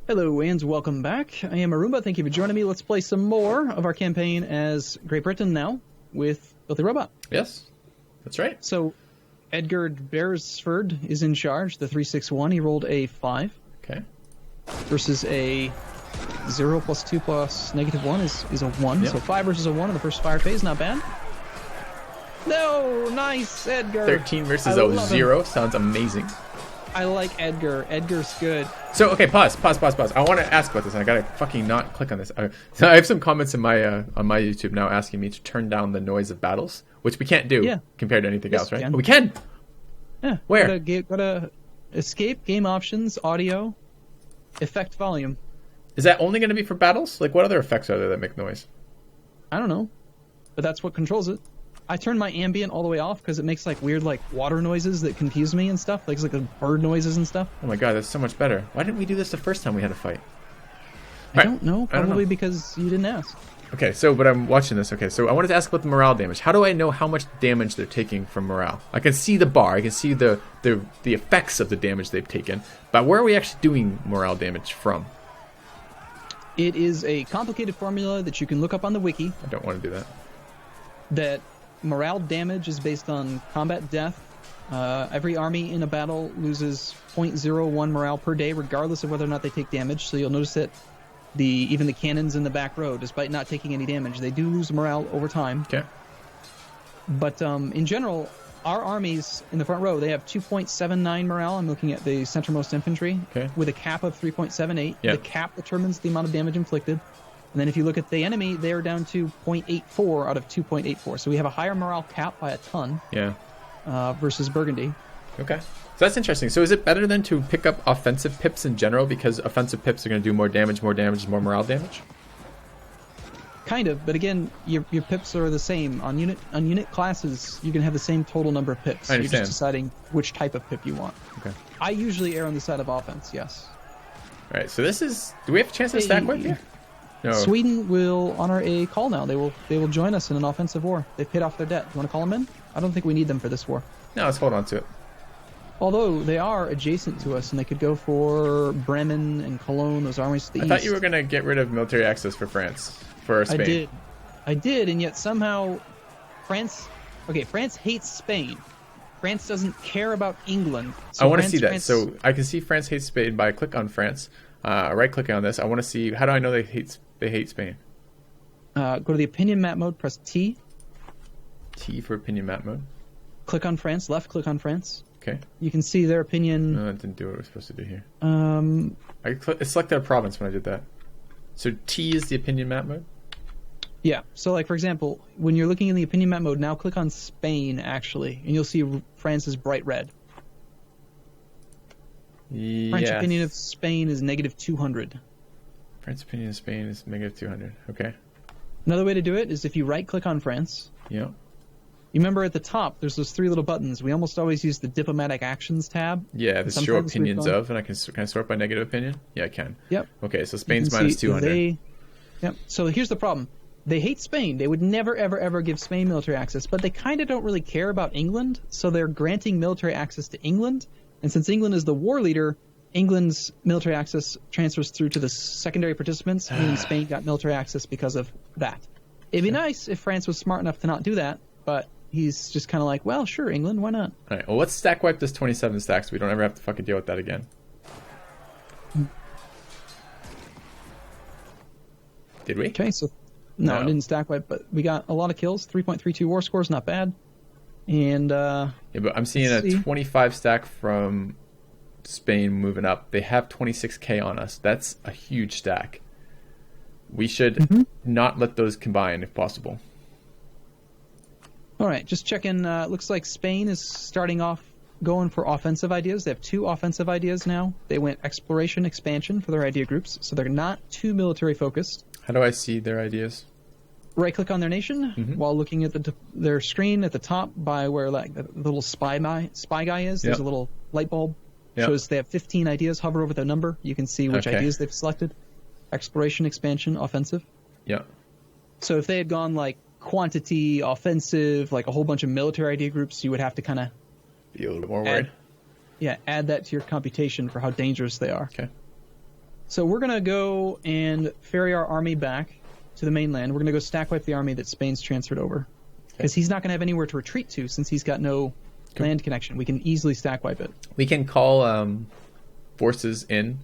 Hello and welcome back. I am Arumba. Thank you for joining me. Let's play some more of our campaign as Great Britain now with FilthyRobot. Yes, that's right. So Edgar Beresford is in charge, the 361. He rolled a 5. Okay. Versus a 0 plus 2 plus -1 is a 1. Yep. So 5 versus a 1 in the first fire phase. Not bad. No! Nice, Edgar! 13 versus a 0 sounds amazing. I like Edgar. Edgar's good. So, okay, pause. I want to ask about this, and I gotta fucking not click on this. So I have some comments in my on my YouTube now asking me to turn down the noise of battles, which we can't do compared to anything else, right? Can. We can! Yeah. Where? Go to escape, game options, audio, effect volume. Is that only going to be for battles? Like, what other effects are there that make noise? I don't know, but that's what controls it. I turned my ambient all the way off because it makes like weird like water noises that confuse me and stuff, like bird noises and stuff. Oh my god, that's so much better. Why didn't we do this the first time we had a fight? I don't know. Probably because you didn't ask. Okay, so but I'm watching this. Okay, so I wanted to ask about the morale damage. How do I know how much damage they're taking from morale? I can see the bar. I can see the effects of the damage they've taken. But where are we actually doing morale damage from? It is a complicated formula that you can look up on the wiki. I don't want to do that. That morale damage is based on combat death. Every army in a battle loses 0.01 morale per day, regardless of whether or not they take damage. So you'll notice that even the cannons in the back row, despite not taking any damage, they do lose morale over time. Okay. But in general, our armies in the front row, they have 2.79 morale. I'm looking at the centermost infantry, with a cap of 3.78. Yeah. The cap determines the amount of damage inflicted. And then if you look at the enemy, they're down to 0.84 out of 2.84. So we have a higher morale cap by a ton. Yeah. Versus Burgundy. Okay. So that's interesting. So is it better then to pick up offensive pips in general because offensive pips are going to do more damage, more morale damage? Kind of, but again, your pips are the same. On unit classes, you can have the same total number of pips. I understand. You're just deciding which type of pip you want. Okay. I usually err on the side of offense, yes. All right, so this is... Do we have a chance to stack wipe here? No. Sweden will honor a call now. They will join us in an offensive war. They've paid off their debt. You want to call them in? I don't think we need them for this war. No, let's hold on to it. Although they are adjacent to us, and they could go for Bremen and Cologne, those armies to the east. I thought you were going to get rid of military access for France, for Spain. I did, and yet somehow France hates Spain. France doesn't care about England. So I want to see that. So I can see France hates Spain by click on France. Right-clicking on this, I want to see, how do I know they hate Spain? Go to the opinion map mode, press T. T for opinion map mode. Click on France, left click on France. Okay. You can see their opinion. No, it didn't do what it was supposed to do here. I selected a province when I did that. So T is the opinion map mode? Yeah. So like, for example, when you're looking in the opinion map mode, now click on Spain, actually, and you'll see France is bright red. French opinion of Spain is -200. French opinion of Spain is -200. Okay. Another way to do it is if you right-click on France. Yeah. You remember at the top, there's those 3 little buttons. We almost always use the diplomatic actions tab. Yeah, the show opinions of, and can I sort by negative opinion? Yeah, I can. Yep. Okay, so Spain's -200. Yep. So here's the problem. They hate Spain. They would never, ever, ever give Spain military access, but they kind of don't really care about England, so they're granting military access to England. And since England is the war leader, England's military access transfers through to the secondary participants, meaning Spain got military access because of that. It'd be nice if France was smart enough to not do that, but he's just kind of like, well, sure, England, why not? All right, well, let's stack wipe this 27 stacks so we don't ever have to fucking deal with that again. Did we? Okay, so... No, it didn't stack wipe, but we got a lot of kills. 3.32 war scores, not bad. And yeah, but I'm seeing a 25 stack from Spain moving up. They have 26k on us. That's a huge stack. We should not let those combine if possible. All right, just checking. Looks like Spain is starting off going for offensive ideas. They have 2 offensive ideas now. They went exploration, expansion for their idea groups, so they're not too military focused. How do I see their ideas? Right-click on their nation while looking at their screen at the top by where like the little spy guy is. There's a little light bulb. Shows they have 15 ideas. Hover over the number. You can see which ideas they've selected. Exploration, expansion, offensive. Yeah. So if they had gone like quantity, offensive, like a whole bunch of military idea groups, you would have to kind of be a little bit more worried. Add that to your computation for how dangerous they are. Okay. So we're going to go and ferry our army back to the mainland. We're going to go stack wipe the army that Spain's transferred over. Because he's not going to have anywhere to retreat to since he's got no land connection. We can easily stack wipe it. We can call forces in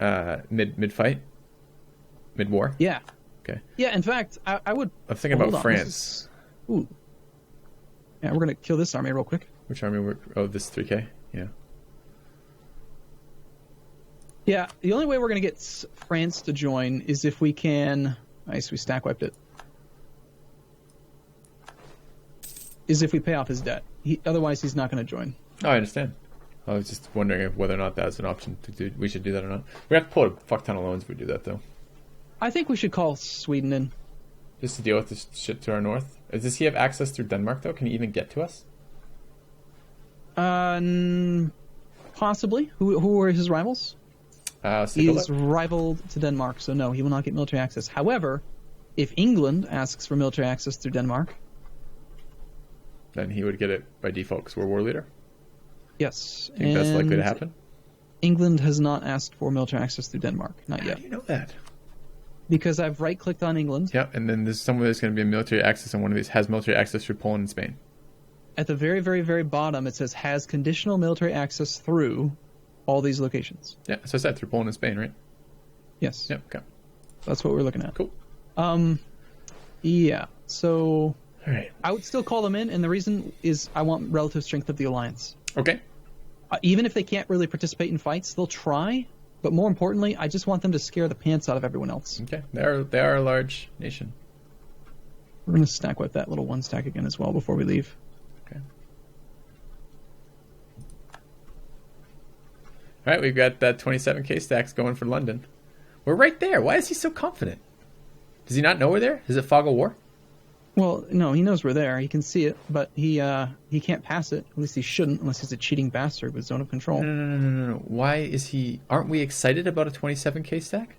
mid-fight, mid-war. Yeah. Okay. Yeah, in fact, I would... I'm thinking about France. Ooh. Yeah, we're going to kill this army real quick. Which army? This 3K? Yeah. Yeah, the only way we're going to get France to join is if we can... Nice, we stack wiped it. Is if we pay off his debt. Otherwise, he's not going to join. Oh, I understand. I was just wondering whether or not that's an option to do. We should do that or not. We have to pull a fuck ton of loans if we do that, though. I think we should call Sweden in. Just to deal with this shit to our north? Does he have access through Denmark, though? Can he even get to us? Possibly. Who are his rivals? He's rivaled to Denmark, so no, he will not get military access. However, if England asks for military access through Denmark... Then he would get it by default because we're war leader? Yes. Think that's likely to happen? England has not asked for military access through Denmark. Not yet. How do you know that? Because I've right-clicked on England. Yeah, and then there's somewhere there's going to be a military access, and one of these has military access through Poland and Spain. At the very, very, very bottom, it says, has conditional military access through all these locations. Yeah, so I said through Poland and Spain, right? Yes. Yep, okay. That's what we're looking at. Cool. Yeah, so... All right. I would still call them in, and the reason is I want relative strength of the alliance. Okay. Even if they can't really participate in fights, they'll try. But more importantly, I just want them to scare the pants out of everyone else. Okay. They are a large nation. We're going to stack wipe that little one stack again as well before we leave. Okay. All right, we've got that 27k stacks going for London. We're right there. Why is he so confident? Does he not know we're there? Is it fog of war? Well, no, he knows we're there. He can see it, but he can't pass it. At least he shouldn't, unless he's a cheating bastard with zone of control. No. Why is he... Aren't we excited about a 27k stack?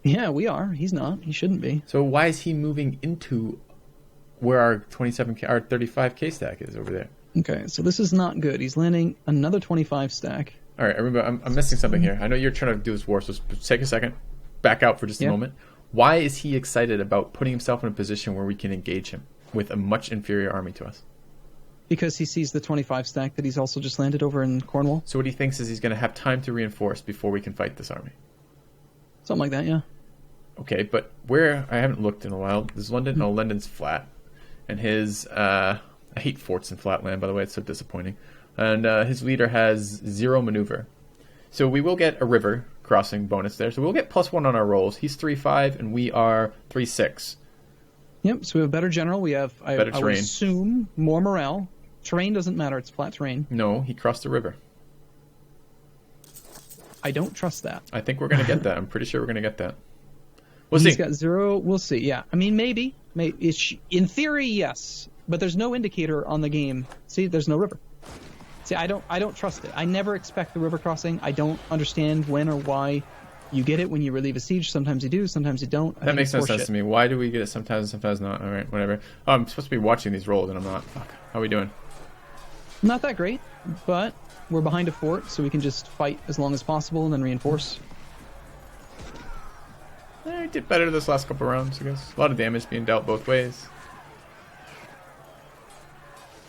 Yeah, we are. He's not. He shouldn't be. So why is he moving into where our 27k, our 35k stack is over there? Okay, so this is not good. He's landing another 25 stack. All right, remember, I'm missing something here. I know you're trying to do this war, so take a second. Back out for just a moment. Why is he excited about putting himself in a position where we can engage him with a much inferior army to us? Because he sees the 25 stack that he's also just landed over in Cornwall. So what he thinks is he's going to have time to reinforce before we can fight this army. Something like that, yeah. Okay, but where... I haven't looked in a while. Is London? No, London's flat. And his... I hate forts in flat land, by the way. It's so disappointing. And his leader has 0 maneuver. So we will get a river crossing bonus there. So we'll get +1 on our rolls. He's 3-5 and we are 3-6. Yep, so we have a better general. We have, I would assume, more morale. Terrain doesn't matter. It's flat terrain. No, he crossed the river. I don't trust that. I think we're going to get that. I'm pretty sure we're going to get that. We'll see. He's got 0. We'll see. Yeah. I mean, maybe. In theory, yes. But there's no indicator on the game. See, there's no river. See, I don't trust it. I never expect the river crossing. I don't understand when or why you get it when you relieve a siege. Sometimes you do, sometimes you don't. That makes no sense to me. Why do we get it sometimes and sometimes not? All right, whatever. Oh, I'm supposed to be watching these rolls and I'm not. Fuck. How are we doing? Not that great, but we're behind a fort, so we can just fight as long as possible and then reinforce. I did better this last couple rounds, I guess. A lot of damage being dealt both ways.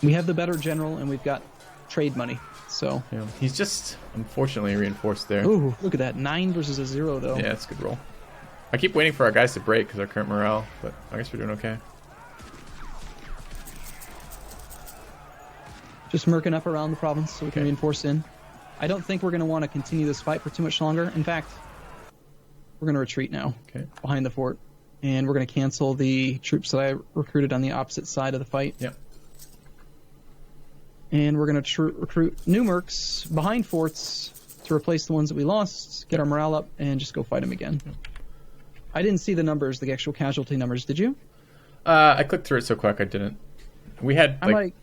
We have the better general, and we've got trade money, so... Yeah, he's just, unfortunately, reinforced there. Ooh, look at that. 9 versus a 0, though. Yeah, that's a good roll. I keep waiting for our guys to break because our current morale, but I guess we're doing okay. Just murking up around the province so we can reinforce in. I don't think we're going to want to continue this fight for too much longer. In fact, we're going to retreat now behind the fort, and we're going to cancel the troops that I recruited on the opposite side of the fight. Yep. And we're going to recruit new mercs behind forts to replace the ones that we lost, get our morale up, and just go fight them again. Yep. I didn't see the numbers, the actual casualty numbers. Did you? I clicked through it so quick I didn't. We had I'm like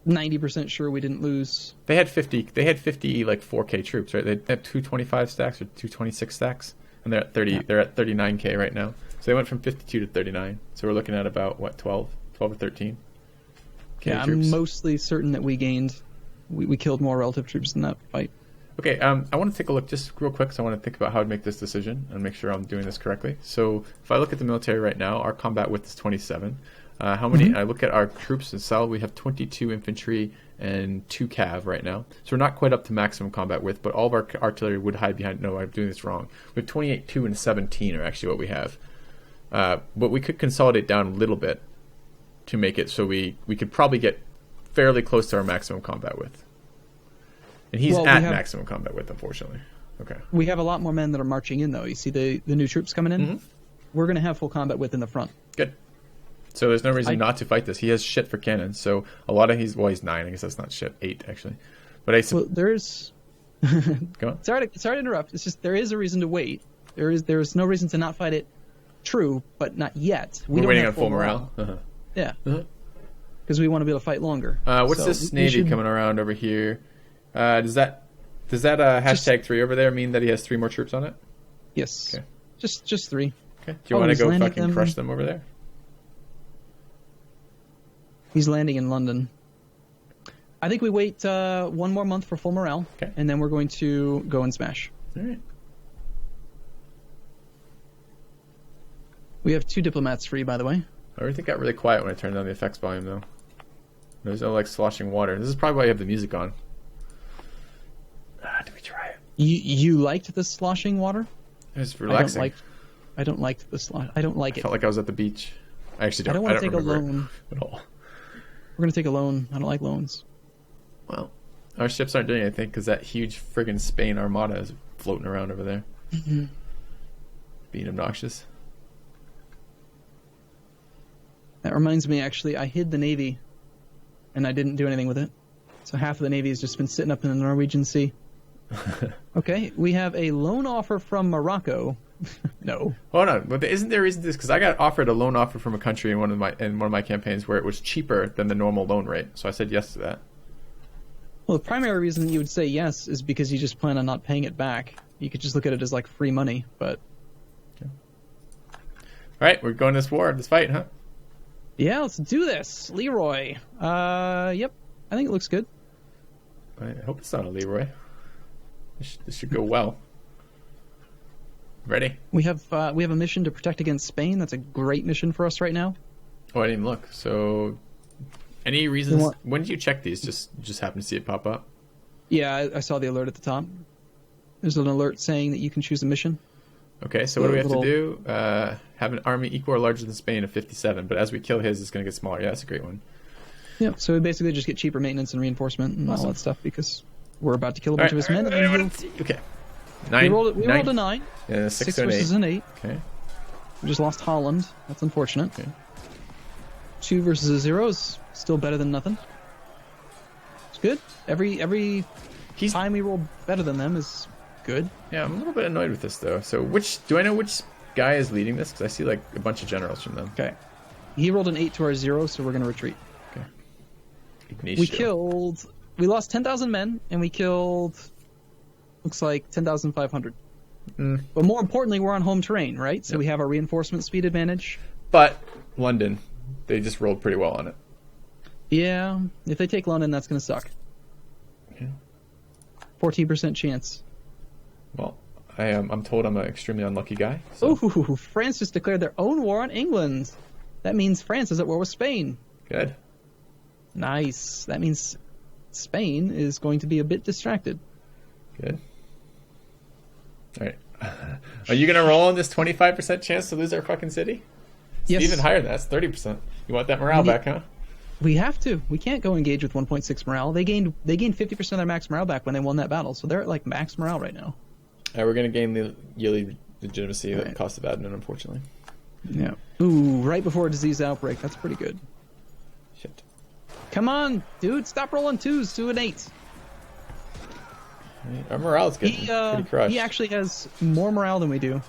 90% sure we didn't lose. They had 50 like 4K troops, right? They have 225 stacks or 226 stacks, and they're at 30. Yeah. They're at 39K right now. So they went from 52 to 39. So we're looking at about what 12 or 13. Yeah, troops. I'm mostly certain that we gained. We killed more relative troops in that fight. Okay, I want to take a look just real quick. So I want to think about how to make this decision and make sure I'm doing this correctly. So if I look at the military right now, our combat width is 27. How many? I look at our troops in Cell. We have 22 infantry and 2 cav right now. So we're not quite up to maximum combat width, but all of our artillery would hide behind. No, I'm doing this wrong. We have 28, 2, and 17 are actually what we have. But we could consolidate down a little bit to make it so we could probably get fairly close to our maximum combat width. And he's at maximum combat width, unfortunately. Okay. We have a lot more men that are marching in, though. You see the new troops coming in? We're going to have full combat width in the front. Good. So there's no reason not to fight this. He has shit for cannons. So a lot of he's 9. I guess that's not shit. 8, actually. But there's... Go on. Sorry to interrupt. It's just there is a reason to wait. There's no reason to not fight it. True, but not yet. We're waiting on full morale. Yeah. Because we want to be able to fight longer. What's this navy coming around over here? Does that hashtag 3 over there mean that he has 3 more troops on it? Yes. Okay. Just 3. Okay. Do you want to go fucking crush them over there? He's landing in London. I think we wait 1 more month for full morale, and then we're going to go and smash. All right. We have 2 diplomats free, by the way. Everything got really quiet when I turned down the effects volume, though. There's no, sloshing water. This is probably why you have the music on. Do we try it? You liked the sloshing water? It's relaxing. I don't like the slosh. I don't like it. I felt like I was at the beach. I actually don't. I don't want to take a loan at all. We're going to take a loan. I don't like loans. Well, our ships aren't doing anything because that huge friggin' Spain armada is floating around over there. Being obnoxious. That reminds me, actually, I hid the Navy, and I didn't do anything with it. So half of the Navy has just been sitting up in the Norwegian Sea. Okay, we have a loan offer from Morocco. No. Hold on, but isn't there a reason this? Because I got offered a loan offer from a country in one of my campaigns where it was cheaper than the normal loan rate, so I said yes to that. Well, the primary reason you would say yes is because you just plan on not paying it back. You could just look at it as like free money, but. Okay. All right, we're going to this fight, huh? Yeah, let's do this, Leroy. Yep, I think it looks good. I hope it's not a Leroy. This should go well. Ready? We have a mission to protect against Spain. That's a great mission for us right now. Oh, I didn't even look. So, any reasons? When did you check these? Just happen to see it pop up? Yeah, I saw the alert at the top. There's an alert saying that you can choose a mission. Okay, so what do we have to do? Have an army equal or larger than Spain of 57, but as we kill his, it's going to get smaller. Yeah, that's a great one. Yeah, so we basically just get cheaper maintenance and reinforcement and all that stuff because we're about to kill a bunch of his men. Okay. 9. We rolled a 9. Yeah, 6 versus an 8. Okay. We just lost Holland. That's unfortunate. Okay. 2 versus a 0 is still better than nothing. It's good. Every time we roll better than them is good. Yeah, I'm a little bit annoyed with this though. So do I know which guy is leading this? Because I see like a bunch of generals from them. Okay. He rolled an 8 to our 0, so we're going to retreat. Okay. We lost 10,000 men, and we killed, looks like 10,500. But more importantly, we're on home terrain, right? So we have our reinforcement speed advantage. But London, they just rolled pretty well on it. Yeah, if they take London, that's going to suck. Okay. 14% chance. Well, I'm told I'm an extremely unlucky guy. So. Ooh, France just declared their own war on England. That means France is at war with Spain. Good. Nice. That means Spain is going to be a bit distracted. Good. All right. Are you going to roll on this 25% chance to lose our fucking city? Yes. It's even higher than that. That's 30%. You want that morale back, huh? We have to. We can't go engage with 1.6 morale. They gained 50% of their max morale back when they won that battle, so they're at like max morale right now. We're going to gain the yearly legitimacy at the cost of admin, unfortunately. Yeah. Ooh, right before a disease outbreak. That's pretty good. Shit. Come on, dude. Stop rolling 2s, 2 and 8s. Our morale is getting pretty crushed. He actually has more morale than we do.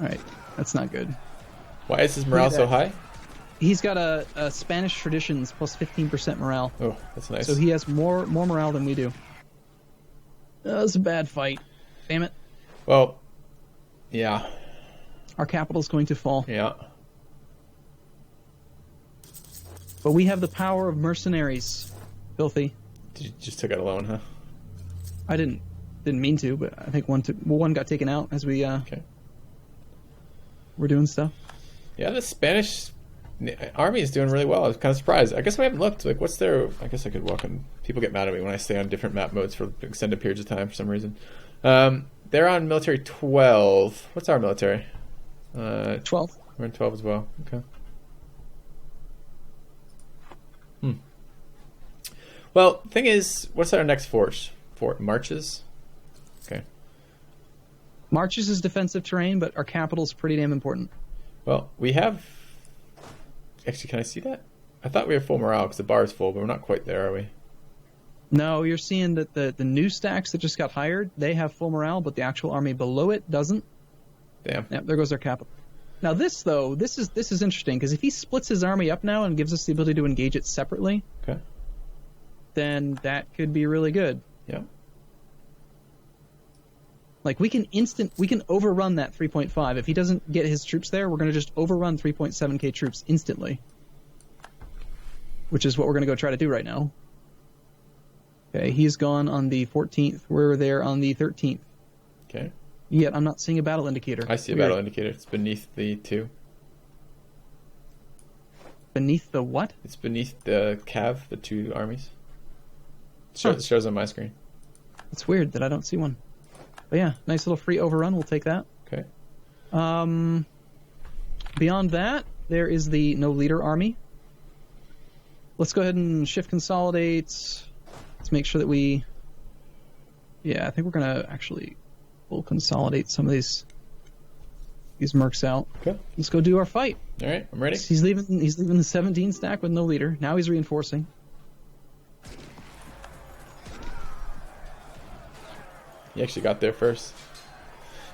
Alright, that's not good. Why is his morale so high? He's got a Spanish traditions plus 15% morale. Oh, that's nice. So he has more morale than we do. That was a bad fight. Damn it. Well, yeah. Our capital's going to fall. Yeah. But we have the power of mercenaries. Filthy. You just took out a loan, huh? I didn't mean to, but I think one got taken out as we Okay. were doing stuff. Yeah, the Spanish army is doing really well. I was kind of surprised. I guess we haven't looked. Like, what's their... I guess I could walk in. People get mad at me when I stay on different map modes for extended periods of time for some reason. They're on military 12. What's our military? 12. We're in 12 as well. Okay. Well, thing is, what's our next force? Marches? Okay. Marches is defensive terrain, but our capital is pretty damn important. Well, we have... Actually, can I see that? I thought we were full morale because the bar is full, but we're not quite there, are we? No, you're seeing that the new stacks that just got hired, they have full morale, but the actual army below it doesn't. Damn. Yep, there goes their capital. Now this, though, this is interesting, because if he splits his army up now and gives us the ability to engage it separately, Okay. then that could be really good. Yeah. Like, we can overrun that 3.5. If he doesn't get his troops there, we're going to just overrun 3.7k troops instantly. Which is what we're going to go try to do right now. Okay, he's gone on the 14th. We're there on the 13th. Okay. Yet I'm not seeing a battle indicator. I see a battle indicator. It's beneath the 2. Beneath the what? It's beneath the cav, the 2 armies. It shows on my screen. It's weird that I don't see one. But yeah, nice little free overrun. We'll take that. Okay. Beyond that, there is the no leader army. Let's go ahead and shift consolidate. Let's make sure that we... Yeah, I think we're going to actually... We'll consolidate some of these mercs out. Okay. Let's go do our fight. All right, I'm ready. He's leaving the 17 stack with no leader. Now he's reinforcing. He actually got there first.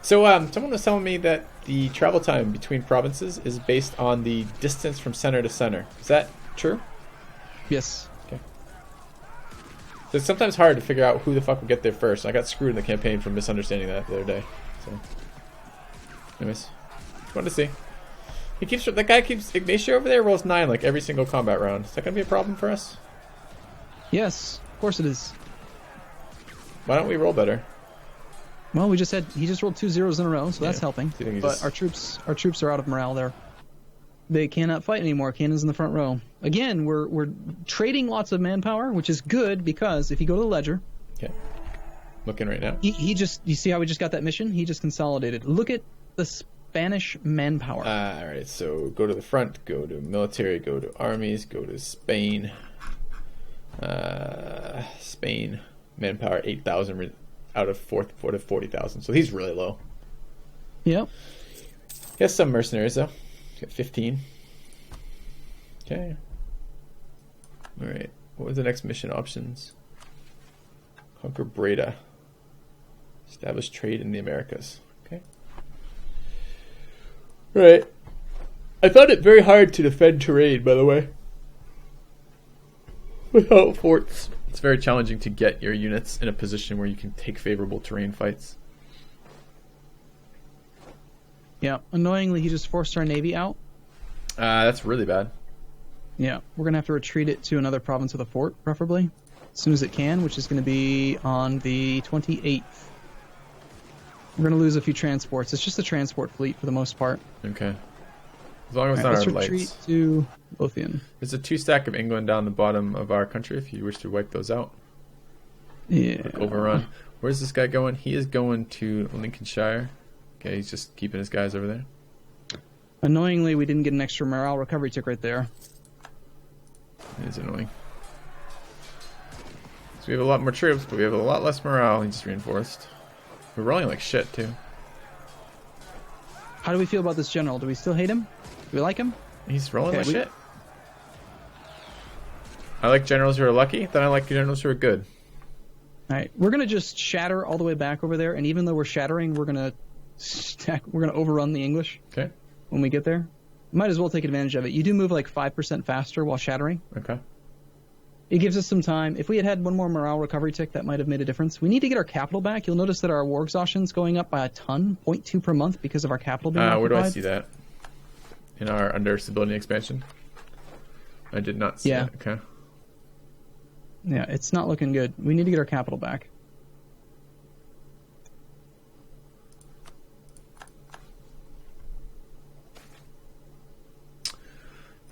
So someone was telling me that the travel time between provinces is based on the distance from center to center. Is that true? Yes. Okay. So it's sometimes hard to figure out who the fuck will get there first. I got screwed in the campaign for misunderstanding that the other day. So, anyways, just wanted to see. That guy keeps Ignacio over there rolls 9 like every single combat round. Is that gonna be a problem for us? Yes, of course it is. Why don't we roll better? Well, he just rolled 2 zeros in a row, so that's helping. So but our troops are out of morale there. They cannot fight anymore. Cannon's in the front row. Again, we're trading lots of manpower, which is good because if you go to the ledger, okay, looking right now. You see how we just got that mission? He just consolidated. Look at the Spanish manpower. All right, so go to the front, go to military, go to armies, go to Spain. Spain manpower 8,000 out of 40,000. So he's really low. Yep. He has some mercenaries though. Got 15. Okay. All right. What was the next mission options? Conquer Breda. Establish trade in the Americas. Okay. All right. I found it very hard to defend terrain, by the way. Without forts. It's very challenging to get your units in a position where you can take favorable terrain fights. Yeah. Annoyingly, he just forced our navy out. That's really bad. Yeah. We're going to have to retreat it to another province with a fort, preferably, as soon as it can, which is going to be on the 28th. We're going to lose a few transports. It's just a transport fleet for the most part. Okay. As long as it's not our let's retreat lights. to Lothian. There's a 2 stack of England down the bottom of our country if you wish to wipe those out. Yeah. Quick overrun. Where's this guy going? He is going to Lincolnshire. Okay, he's just keeping his guys over there. Annoyingly, we didn't get an extra morale recovery tick right there. It is annoying. So we have a lot more troops, but we have a lot less morale. He just reinforced. We're rolling like shit, too. How do we feel about this general? Do we still hate him? Do we like him? He's rolling like shit. I like generals who are lucky, then I like generals who are good. Alright, we're going to just shatter all the way back over there, and even though we're shattering, we're going to overrun the English. Okay. When we get there. Might as well take advantage of it. You do move like 5% faster while shattering. Okay. It gives us some time. If we had one more morale recovery tick, that might have made a difference. We need to get our capital back. You'll notice that our war exhaustion's going up by a ton, 0.2 per month, because of our capital being occupied. Where do I see that? In our under stability expansion? I did not see it. Okay. Yeah, it's not looking good. We need to get our capital back.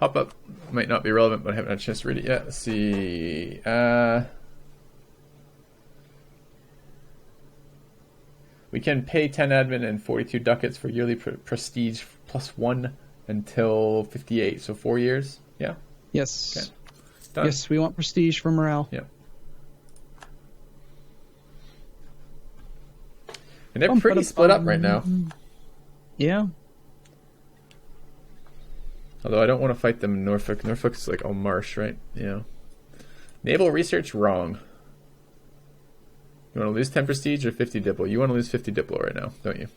Pop-up might not be relevant, but I haven't had a chance to read it yet. Let's see. We can pay 10 admin and 42 ducats for yearly prestige +1 until 58. So 4 years? Yeah? Yes. Okay. Done. Yes, we want prestige for morale. Yeah. And they're pretty split up right now. Yeah. Although I don't want to fight them in Norfolk. Norfolk's like all marsh, right? Yeah. Naval research, wrong. You want to lose 10 prestige or 50 diplo? You want to lose 50 diplo right now, don't you?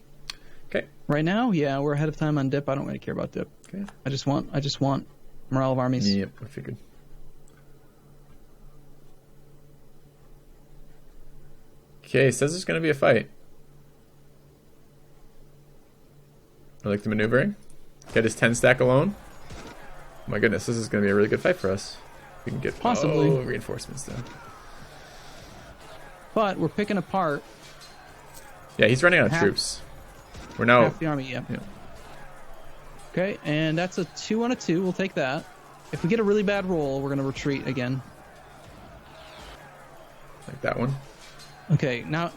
Okay. Right now, yeah, we're ahead of time on dip. I don't really care about dip. Okay. I just want morale of armies. Yep, I figured. Okay, says there's going to be a fight. I like the maneuvering. Get his 10 stack alone. Oh my goodness, this is going to be a really good fight for us. We can get possibly reinforcements then. But we're picking apart. Yeah, he's running out of troops. We're now half the army. Yeah. Okay, and that's a 2 on a 2. We'll take that. If we get a really bad roll, we're going to retreat again. Like that one. Okay, now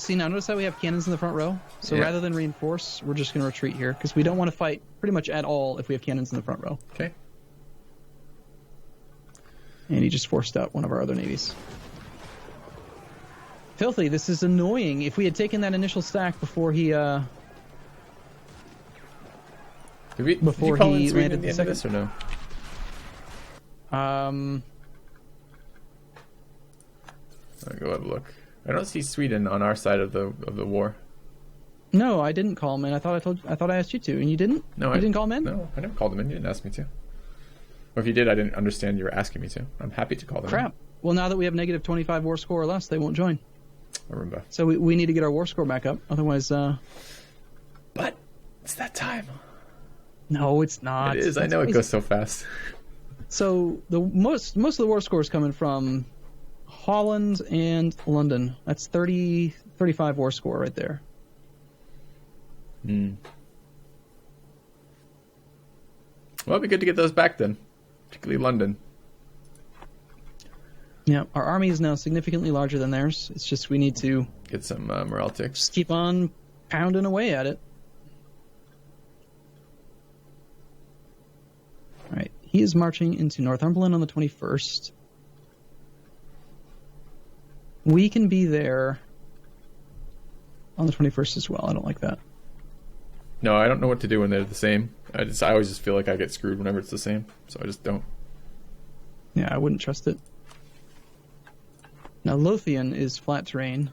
now notice how we have cannons in the front row. So rather than reinforce, we're just going to retreat here because we don't want to fight pretty much at all if we have cannons in the front row. Okay. And he just forced out one of our other navies. Filthy, this is annoying. If we had taken that initial stack before he did you call in Sweden at the end of this or no? I'll go have a look. I don't see Sweden on our side of the war. No, I didn't call him in. I thought I asked you to, and you didn't. No, you didn't call him in. No, I never called him in. You didn't ask me to. Or if you did, I didn't understand you were asking me to. I'm happy to call them. Crap. Well, now that we have negative 25 war score or less, they won't join. Arumba. So we need to get our war score back up. Otherwise, But it's that time. No, it's not. It is. I know it goes so fast. So the most of the war score is coming from Holland and London. That's 35 war score right there. Well, it'd be good to get those back then, particularly London. Yeah, our army is now significantly larger than theirs. It's just we need to get some morale ticks. Just keep on pounding away at it. All right, he is marching into Northumberland on the 21st. We can be there on the 21st as well. I don't like that. No, I don't know what to do when they're the same. I always just feel like I get screwed whenever it's the same, so I just don't. Yeah, I wouldn't trust it. Now, Lothian is flat terrain.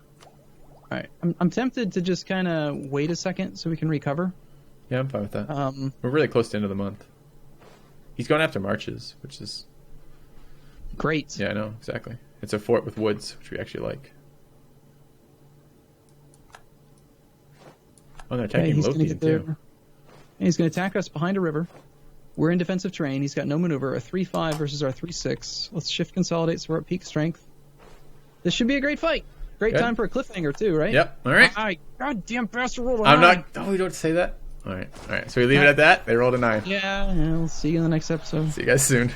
All right, I'm tempted to just kind of wait a second so we can recover. Yeah, I'm fine with that. We're really close to the end of the month. He's going after marches, which is great. Yeah, I know, exactly. It's a fort with woods, which we actually like. Oh, they're attacking Lothian too. He's going to attack us behind a river. We're in defensive terrain. He's got no maneuver. A 3-5 versus our 3-6. Let's shift consolidate so we're at peak strength. This should be a great fight. Great time for a cliffhanger too, right? Yep. All right. Goddamn bastard rolled a 9. I'm not. Oh, you don't say that. All right. So we leave it at that. They rolled a 9. Yeah. We'll see you in the next episode. See you guys soon.